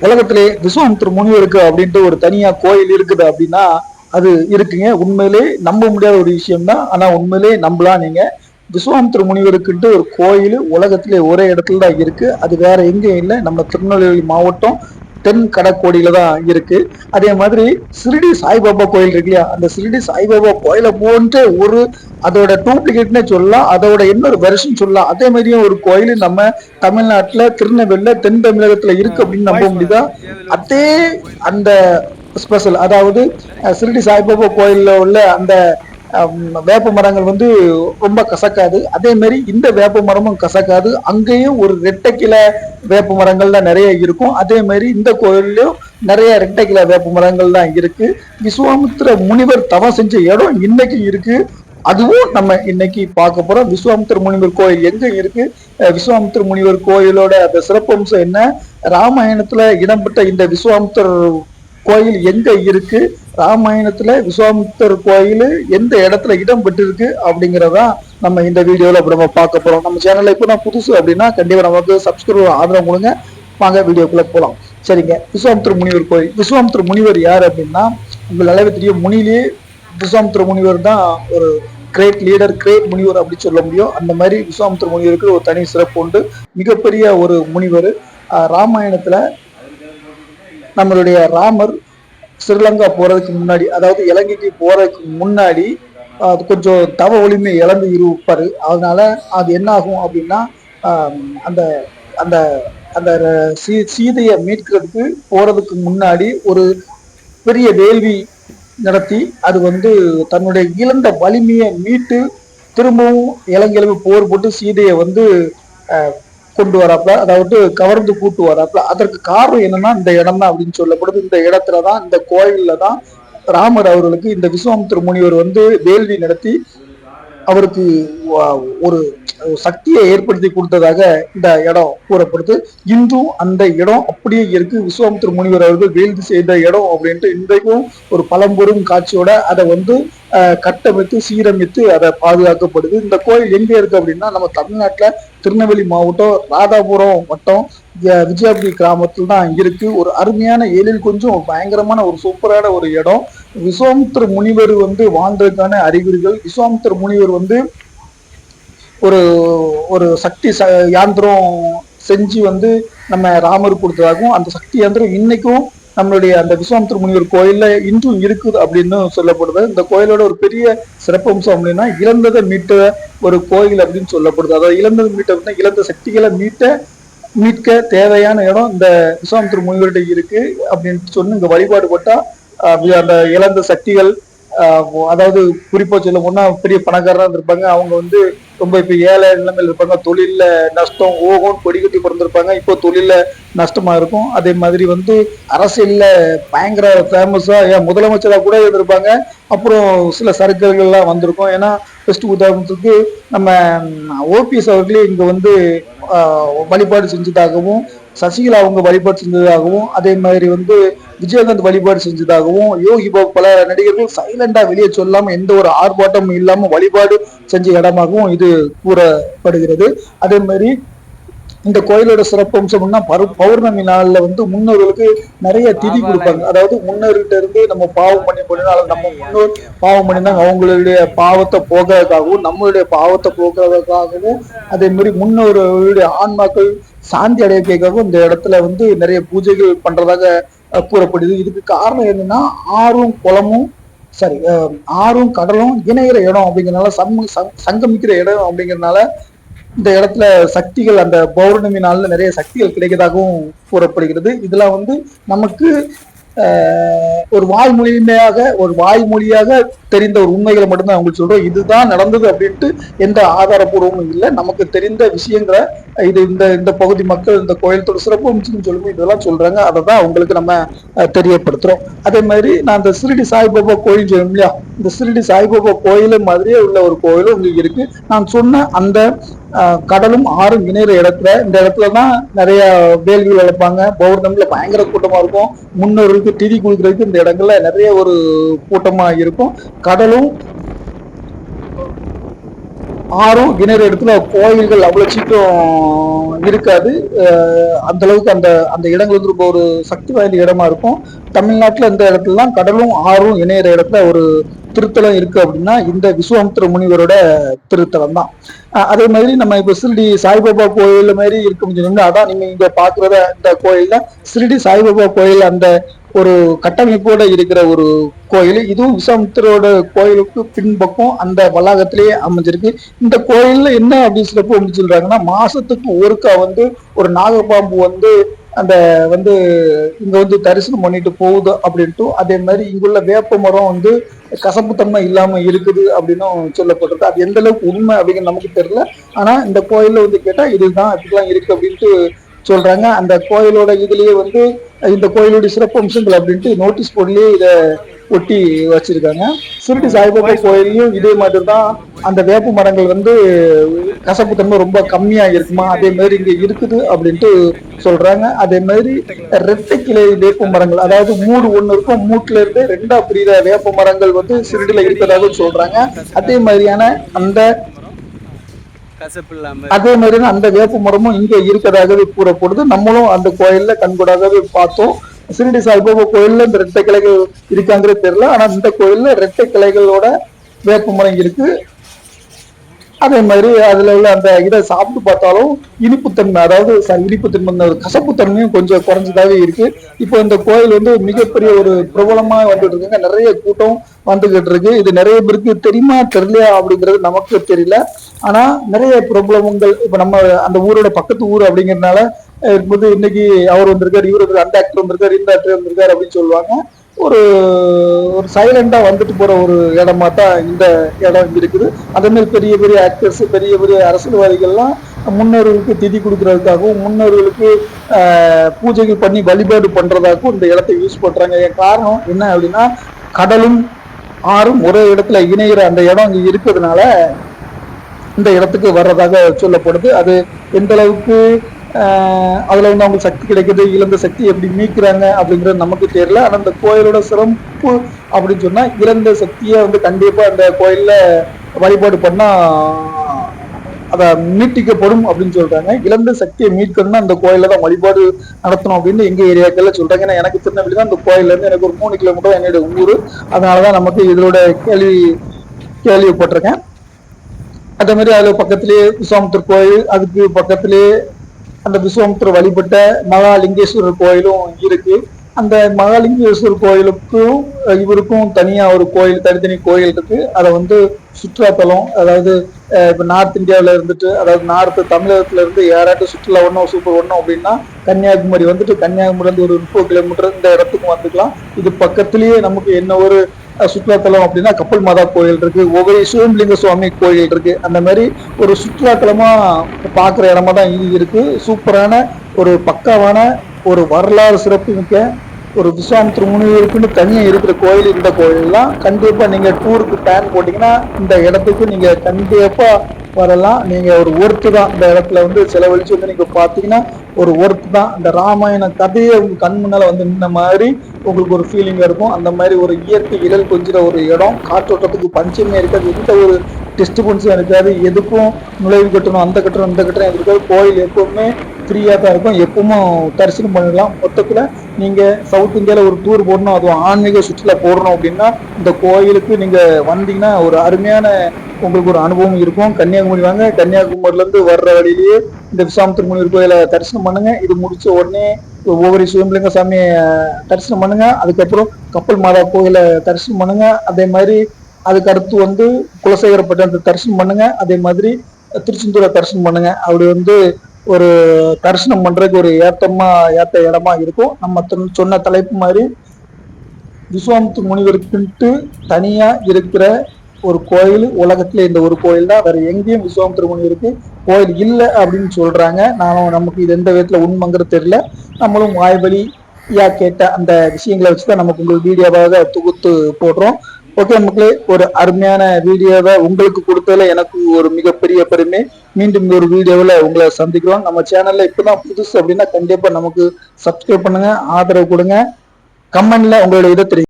உலகத்திலே விஸ்வாமித்திர முனிவருக்கு அப்படின்ட்டு ஒரு தனியா கோயில் இருக்குது அப்படின்னா அது இருக்குங்க. உண்மையிலே நம்ப முடியாத ஒரு விஷயம் தான். ஆனா உண்மையிலே நம்பலாம் நீங்க. விஸ்வாமித்திர முனிவருக்குன்ட்டு ஒரு கோயில் உலகத்திலே ஒரே இடத்துல தான் இருக்கு. அது வேற எங்கேயும் இல்லை. நம்ம திருநெல்வேலி மாவட்டம் தென் கடற்கோடியில தான் இருக்கு. அதே மாதிரி சிறுடி சாய்பாபா கோயில் இருக்கு இல்லையா, அந்த சிறுடி சாய்பாபா கோயிலை போன்ற ஒரு அதோட டூப்ளிகேட்னே சொல்லலாம், அதோட இன்னொரு வெர்ஷன் சொல்லலாம். அதே மாதிரியும் ஒரு கோயில் நம்ம தமிழ்நாட்டுல திருநெல்வேலியில தென் தமிழகத்துல இருக்கு அப்படின்னு நம்ப முடியுதா? அதே அந்த ஸ்பெஷல், அதாவது சிறுடி சாய்பாபா கோயில்ல உள்ள அந்த வேப்ப மரங்கள் வந்து ரொம்ப கசக்காது. அதே மாதிரி இந்த வேப்ப மரமும் கசக்காது. அங்கேயும் ஒரு ரெட்டை கிளை வேப்ப மரங்கள் தான் நிறைய இருக்கும். அதே மாதிரி இந்த கோயில்லையும் நிறைய ரெட்டை கிளை வேப்ப மரங்கள் தான் இருக்கு. விஸ்வாமித்திர முனிவர் தவம் செஞ்ச இடம் இன்னைக்கு இருக்கு. அதுவும் நம்ம இன்னைக்கு பார்க்க போறோம். விஸ்வாமித்திர முனிவர் கோயில் எங்க இருக்கு, விஸ்வாமித்திர முனிவர் கோயிலோட அந்த சிறப்பம்சம் என்ன, ராமாயணத்துல இடம்பெற்ற இந்த விஸ்வாமித்திர கோயில் எங்க இருக்கு, ராமாயணத்துல விஸ்வாமித்தர் கோயில் எந்த இடத்துல இடம் பெற்றிருக்கு அப்படிங்கறதா நம்ம இந்த வீடியோல நம்ம பார்க்க போறோம். நம்ம சேனல்ல இப்போ நான் புதுசு அப்படின்னா கண்டிப்பா நமக்கு சப்ஸ்கிரைப் ஆதரவு கொடுங்க. வாங்க வீடியோக்குள்ள போலாம். சரிங்க, விஸ்வாமித்திர முனிவர் கோயில். விஸ்வாமித்திர முனிவர் யார் அப்படின்னா உங்கள் அளவு தெரியும். முனிலே விஸ்வாமித்திர முனிவர் தான் ஒரு கிரேட் லீடர், கிரேட் முனிவர் அப்படி சொல்ல முடியும். அந்த மாதிரி விஸ்வாமித்திர முனிவருக்கு ஒரு தனி சிறப்பு உண்டு. மிகப்பெரிய ஒரு முனிவர். ராமாயணத்துல நம்மளுடைய ராமர் ஸ்ரீலங்கா போறதுக்கு முன்னாடி, அதாவது இலங்கைக்கு போறதுக்கு முன்னாடி அது கொஞ்சம் தவ வலிமை இழந்து இருப்பாரு. அதனால அது என்ன ஆகும் அப்படின்னா அந்த அந்த அந்த சீதையை மீட்கிறதுக்கு போறதுக்கு முன்னாடி ஒரு பெரிய வேள்வி நடத்தி அது வந்து தன்னுடைய இழந்த வலிமையை மீட்டு திரும்பவும் இலங்கையில போர் போட்டு சீதையை வந்து கொண்டு வராப்ல, அதாவது கவர்ந்து கூட்டு வராப்ல. அதற்கு காரணம் என்னன்னா இந்த இடம் தான் அப்படின்னு சொல்லப்படுது. இந்த இடத்துலதான், இந்த கோயில்ல தான் ராமர் அவர்களுக்கு இந்த விஸ்வாமித்திர முனிவர் வந்து வேள்வி நடத்தி அவருக்கு ஒரு சக்தியை ஏற்படுத்தி கொடுத்ததாக இந்த இடம் கூறப்படுது. இன்றும் அந்த இடம் அப்படியே இருக்கு. விஸ்வாமித்திர முனிவர் அவர்கள் வேள்வி செய்த இடம் அப்படின்ட்டு இன்றைக்கும் ஒரு பழம்பெரும் காட்சியோட அதை வந்து கட்டமைத்து சீரமைத்து அதை பாதுகாக்கப்படுது. இந்த கோயில் எங்க இருக்கு அப்படின்னா நம்ம தமிழ்நாட்டுல திருநெல்வேலி மாவட்டம் ராதாபுரம் வட்டம் விஜயாபுரி கிராமத்தில் தான் இருக்கு. ஒரு அருமையான எழில் கொஞ்சம் பயங்கரமான ஒரு சூப்பரான ஒரு இடம். விஸ்வாமித்திர முனிவர் வந்து வாழ்ந்ததுக்கான அறிகுறிகள், விஸ்வாமித்திர முனிவர் வந்து ஒரு ஒரு சக்தி யாந்திரம் செஞ்சு வந்து நம்ம ராமர் கொடுத்ததாகவும் அந்த சக்தி யாந்திரம் இன்னைக்கும் நம்மளுடைய அந்த விஸ்வாமித்திர முனிவர் கோயில்ல இன்றும் இருக்குது அப்படின்னு சொல்லப்படுது. இந்த கோயிலோட ஒரு பெரிய சிறப்பம்சம் அப்படின்னா இழந்ததை மீட்ட ஒரு கோயில் அப்படின்னு சொல்லப்படுது. அதாவது இழந்ததை மீட்ட அப்படின்னா இழந்த சக்திகளை மீட்க தேவையான இடம் இந்த விஸ்வாமித்திர முனிவர்கிட்ட இருக்கு அப்படின்னு சொன்னு இங்க வழிபாடு பட்டா அந்த இழந்த சக்திகள், அதாவது குறிப்பா சொல்ல போனா பெரிய பணக்காரரா இருந்திருப்பாங்க, அவங்க வந்து ரொம்ப இப்ப ஏழை நிலைமையில இருப்பாங்க, தொழில நஷ்டம் ஓகோன்னு கொடி கட்டி பிறந்திருப்பாங்க, இப்போ தொழில நஷ்டமா இருக்கும். அதே மாதிரி வந்து அரசியல்ல பயங்கர ஃபேமஸா முதலமைச்சரா கூட இருந்திருப்பாங்க. அப்புறம் சில சர்க்கிள்கள்லாம் வந்திருக்கும். ஏன்னா பெஸ்ட் உதாரணத்துக்கு நம்ம ஓபிஎஸ் அவர்களே இங்க வந்து வழிபாடு செஞ்சதாகவும், சசிகலா அவங்க வழிபாடு செஞ்சதாகவும், அதே மாதிரி வந்து விஜயகாந்த் வழிபாடு செஞ்சதாகவும், யோகி பாபு பல நடிகர்கள் சைலண்டா வெளியே சொல்லாம எந்த ஒரு ஆர்ப்பாட்டமும் இல்லாம வழிபாடு செஞ்ச இடமாகவும் இது கூறப்படுகிறது. அதே மாதிரி இந்த கோயிலோட சிறப்பம்சம்னா பௌர்ணமி நாள்ல வந்து முன்னோர்களுக்கு நிறைய திதி கொடுப்பாங்க. அதாவது முன்னோர்கிட்ட இருந்து நம்ம பாவம் பண்ணி போனாலும் நம்ம முன்னோர் பாவம் பண்ணியிருந்தாங்க, அவங்களுடைய பாவத்தை போகிறதுக்காகவும் நம்மளுடைய பாவத்தை போக்குறதுக்காகவும் அதே மாதிரி முன்னோர்களுடைய ஆன்மாக்கள் சாந்தி அடையக்காகவும் இந்த இடத்துல வந்து நிறைய பூஜைகள் பண்றதாக கூறப்படுது. இதுக்கு காரணம் என்னன்னா ஆறும் குளமும் சரி ஆறும் கடலும் இணைகிற இடம் அப்படிங்கிறதுனால சங்கமிக்கிற இடம் அப்படிங்கிறதுனால இந்த இடத்துல சக்திகள் அந்த பௌர்ணமி நாள்ல நிறைய சக்திகள் கிடைக்கதாகவும் கூறப்படுகிறது. இதெல்லாம் வந்து நமக்கு ஒரு வாய்மொழியாக தெரிந்த ஒரு உண்மைகளை மட்டும்தான் அவங்களுக்கு சொல்றோம். இதுதான் நடந்தது அப்படின்ட்டு எந்த ஆதாரபூர்வமும் இல்லை. நமக்கு தெரிந்த விஷயங்களை இது இந்த இந்த பகுதி மக்கள் இந்த கோயிலத்தோட சிறப்பு சொல்லும்போது இதெல்லாம் சொல்றாங்க. அதை தான் அவங்களுக்கு நம்ம தெரியப்படுத்துறோம். அதே மாதிரி நான் இந்த சிறுடி சாய்பாபா கோயில் சொல்லுவோம் இல்லையா, இந்த சிறுடி சாய்பாபா கோயிலு மாதிரியே உள்ள ஒரு கோயிலும் உங்களுக்கு இருக்கு. நான் சொன்ன அந்த கடலும் ஆறும் இணைகிற இடத்துல, இந்த இடத்துலதான் நிறைய வேள்விகள் வளர்ப்பாங்க. பௌர்ணமில பயங்கர கூட்டமா இருக்கும். முன்னோர்களுக்கு திதி கொடுக்கறதுக்கு இந்த இடங்கள்ல நிறைய ஒரு கூட்டமா இருக்கும். கடலும் ஆறும் இணைற இடத்துல கோயில்கள் அவ்வளவு சீக்கிரம் இருக்காது. அந்த அளவுக்கு அந்த அந்த இடங்கள் வந்து ரொம்ப ஒரு சக்தி வாய்ந்த இடமா இருக்கும். தமிழ்நாட்டுல இந்த இடத்துலலாம் கடலும் ஆறும் இணையிற இடத்துல ஒரு திருத்தலம் இருக்கு அப்படின்னா இந்த விஸ்வாமித்திர முனிவரோட திருத்தலம் தான். அதே மாதிரி நம்ம இப்ப ஷிரடி சாய்பாபா கோயில் மாதிரி இருக்கும் சொன்னோம்னா, அதான் நீங்க இங்க பாக்குறத இந்த கோயில்ல ஷிரடி சாய்பாபா கோயில் அந்த ஒரு கட்டமைப்போட இருக்கிற ஒரு கோயில். இதுவும் விஸ்வாமித்திரோட கோயிலுக்கு பின்பக்கம் அந்த வளாகத்திலேயே அமைஞ்சிருக்கு. இந்த கோயில்ல என்ன அப்படின்னு சிறப்பு அப்படின்னு சொல்றாங்கன்னா, மாசத்துக்கு ஒருக்கா வந்து ஒரு நாகப்பாம்பு வந்து அந்த வந்து இங்க வந்து தரிசனம் பண்ணிட்டு போகுது அப்படின்ட்டு, அதே மாதிரி இங்குள்ள வேப்ப மரம் வந்து கசப்புத்தன்மை இல்லாம இருக்குது அப்படின்னு சொல்லப்பட்டிருக்கு. அது எந்த அளவுக்கு உண்மை அப்படிங்கிற நமக்கு தெரியல. ஆனா இந்த கோயில்ல வந்து கேட்டா இதுதான் இப்படிலாம் இருக்கு அப்படின்ட்டு சொல்றாங்க. அந்த கோயிலோட இதுலயே வந்து இந்த கோயிலுடைய சிறப்பு அம்சங்கள் அப்படின்ட்டு நோட்டீஸ் போர்ட்லயே இதை ஒட்டி வச்சிருக்காங்க. ஷிரடி சாய்பாபா கோயிலையும் இதே மாதிரி தான். அந்த வேப்ப மரங்கள் வந்து கசப்பு தன்மை ரொம்ப கம்மியா இருக்குமா, அதே மாதிரி இங்க இருக்குது அப்படின்ட்டு சொல்றாங்க. அதே மாதிரி ரெட்டை கிளை வேப்ப மரங்கள், அதாவது மூடு ஒண்ணு இருக்கும், மூட்டுல இருந்து ரெண்டா பிரிகிற வேப்ப மரங்கள் வந்து ஷிரடியில இருக்கிறதாக சொல்றாங்க. அதே மாதிரியான அந்த அதே மாதிரி அந்த வேப்ப மரமும் இங்க இருக்கதாகவே கூறப்படுது. நம்மளும் அந்த கோயில்ல கண்கூடாகவே பார்த்தோம். ஷிரடி சாய்பாபா கோயில்ல இந்த ரெட்டை கிளைகள் இருக்காங்கிறது தெரியல. ஆனா இந்த கோயில்ல ரெட்டை கிளைகளோட வேப்ப மரம் இருக்கு. அதே மாதிரி அதுல உள்ள அந்த இதை சாப்பிட்டு பார்த்தாலும் இனிப்புத்தன்மை, அதாவது இனிப்புத்தன்மை கசப்புத்தன்மையும் கொஞ்சம் குறைஞ்சதாவே இருக்கு. இப்போ இந்த கோயில் வந்து மிகப்பெரிய ஒரு பிரபலமா வந்துட்டு இருக்குங்க. நிறைய கூட்டம் வந்துகிட்டு இருக்கு. இது நிறைய பேருக்கு தெரியுமா தெரியலையா அப்படிங்கிறது நமக்கு தெரியல. ஆனா நிறைய பிரபலங்கள் இப்ப நம்ம அந்த ஊரோட பக்கத்து ஊர் அப்படிங்கிறதுனால இருக்கும்போது இன்னைக்கு அவர் வந்திருக்காரு, இவர் அந்த ஆக்டர் வந்திருக்காரு, இந்த ஆக்டர் வந்திருக்காரு அப்படின்னு சொல்லுவாங்க. ஒரு ஒரு சைலண்டா வந்துட்டு போற ஒரு இடமா தான் இந்த இடம் இருக்குது. அதே மாதிரி பெரிய பெரிய ஆக்டர்ஸ், பெரிய பெரிய அரசியல்வாதிகள்லாம் முன்னோர்களுக்கு திதி கொடுக்கறதுக்காகவும் முன்னோர்களுக்கு பூஜைகள் பண்ணி வழிபாடு பண்றதாகவும் இந்த இடத்தை யூஸ் பண்றாங்க. என் காரணம் என்ன அப்படின்னா, கடலும் ஆறும் ஒரே இடத்துல இணைகிற அந்த இடம் இங்க இருக்கிறதுனால இந்த இடத்துக்கு வர்றதாக சொல்லப்படுது. அது எந்த அளவுக்கு அதுல வந்து அவங்களுக்கு சக்தி கிடைக்குது, இழந்த சக்தி எப்படி மீட்கிறாங்க அப்படிங்கிறது நமக்கு தெரியல. ஆனா அந்த கோயிலோட சிறப்பு அப்படின்னு சொன்னா, இழந்த சக்தியை வந்து கண்டிப்பா அந்த கோயில்ல வழிபாடு பண்ணா அத மீட்டிக்கப்படும் அப்படின்னு சொல்றாங்க. இழந்த சக்தியை மீட்கணும்னா அந்த கோயில தான் வழிபாடு நடத்தணும் அப்படின்னு எங்க ஏரியாக்கள்ல சொல்றாங்க. ஏன்னா எனக்கு திருநெல்வேலி தான், அந்த கோயில்ல இருந்து எனக்கு ஒரு 3 கிலோமீட்டர் என்னுடைய ஊரு. அதனாலதான் நமக்கு இதோட கேள்விப்பட்டிருக்கேன். அதே மாதிரி அது பக்கத்திலேயே விஸ்வாமித்திர கோயில், அதுக்கு பக்கத்திலேயே அந்த விஸ்வாமித்திர வழிபட்ட மகாலிங்கேஸ்வரர் கோயிலும் இருக்கு. அந்த மகாலிங்கேஸ்வரர் கோயிலுக்கும் இவருக்கும் தனியா ஒரு கோயில், தனித்தனி கோயில் இருக்கு. அதை வந்து சுற்றுலாத்தலம், அதாவது இப்ப நார்த் இந்தியாவில இருந்துட்டு, அதாவது நார்த் தமிழகத்துல இருந்து யாராட்டும் சுற்றுலா ஒன்றும் சூப்பர் ஒன்றும் அப்படின்னா கன்னியாகுமரி வந்துட்டு, கன்னியாகுமரி இருந்து ஒரு 30 கிலோமீட்டர் இந்த இடத்துக்கும் வந்துக்கலாம். இது பக்கத்திலேயே நமக்கு என்ன ஒரு சுற்றுலாத்தலம் அப்படின்னா கப்பல் மாதா கோயில் இருக்கு, ஒவ்வொரு சிவலிங்க சுவாமி கோயில் இருக்கு. அந்த மாதிரி ஒரு சுற்றுலாத்தலமா பாக்குற இடமா தான் இது இருக்கு. சூப்பரான ஒரு பக்காவான ஒரு வரலாறு சிறப்பு மிக்க ஒரு விஸ்வாமித்திர முனிவருக்குன்னு தனியா இருக்கிற கோயில் இந்த கோயில்லாம். கண்டிப்பா நீங்க டூருக்கு பிளான் போட்டீங்கன்னா இந்த இடத்துக்கு நீங்க கண்டிப்பா வரலாம். நீங்க ஒரு ஒர்த்து தான் இந்த இடத்துல வந்து செலவழிச்சு வந்து நீங்க பாத்தீங்கன்னா ஒரு ஒர்த்து தான். இந்த ராமாயண கதையை உங்க கண் முன்னால வந்து நின்ன மாதிரி உங்களுக்கு ஒரு ஃபீலிங் இருக்கும். அந்த மாதிரி ஒரு இயற்கை இழல் கொஞ்சிற ஒரு இடம், காற்றோட்டத்துக்கு பஞ்சமே இருக்காது, எந்த ஒரு டிஸ்டர்பன்ஸும் இருக்காது, எதுக்கும் நுழைவு கட்டணும் அந்த கட்டணும் இந்த கட்டணம் இருக்காது. கோயில் எப்பவுமே ஃப்ரீயா தான் இருக்கும், எப்பவும் தரிசனம் பண்ணிடலாம். மொத்தத்துல நீங்க சவுத் இந்தியால ஒரு டூர் போடணும், அதுவும் ஆன்மீக சுற்றுலா போடணும் அப்படின்னா இந்த கோயிலுக்கு நீங்க வந்தீங்கன்னா ஒரு அருமையான உங்களுக்கு ஒரு அனுபவம் இருக்கும். கன்னியாகுமரி வாங்க, கன்னியாகுமரியில இருந்து வர்ற வழியிலேயே இந்த விஸ்வாமித்திர முனிவர் கோயிலை தரிசனம் பண்ணுங்க. இது முடிச்ச உடனே ஒவ்வொரு சிவலிங்க சாமியை தரிசனம் பண்ணுங்க. அதுக்கப்புறம் கப்பல் மாதா கோயிலை தரிசனம் பண்ணுங்க. அதே மாதிரி அதுக்கு அடுத்து வந்து குலசேகரப்பட்ட தரிசனம் பண்ணுங்க. அதே மாதிரி திருச்செந்தூரை தரிசனம் பண்ணுங்க. அப்படி வந்து ஒரு தரிசனம் பண்றதுக்கு ஒரு ஏத்த இடமா இருக்கும். நம்ம சொன்ன தலைப்பு மாதிரி விஸ்வாமித்திர முனிவருக்குன்ட்டு தனியா இருக்கிற ஒரு கோயில் உலகத்துல இந்த ஒரு கோயில் தான், வேற எங்கேயும் விஸ்வாமித்திர முனிவருக்கு கோயில் இல்லை அப்படின்னு சொல்றாங்க. நானும் நமக்கு இது எந்த விதத்துல உண்மைங்கிறது தெரியல. நம்மளும் வாய்வழியா கேட்ட அந்த விஷயங்களை வச்சுதான் நமக்கு உங்களுக்கு வீடியோவாக தொகுத்து போடுறோம். ஓகே மக்களே, ஒரு அருமையான வீடியோவை உங்களுக்கு கொடுத்ததுல எனக்கு ஒரு மிகப்பெரிய பெருமை. மீண்டும் ஒரு வீடியோவில் உங்களை சந்திக்கிறோம். நம்ம சேனல்ல இப்பதான் புதுசு அப்படின்னா கண்டிப்பா நமக்கு சப்ஸ்கிரைப் பண்ணுங்க, ஆதரவு கொடுங்க, கமெண்ட்ல உங்களோட இதை தெரியும்.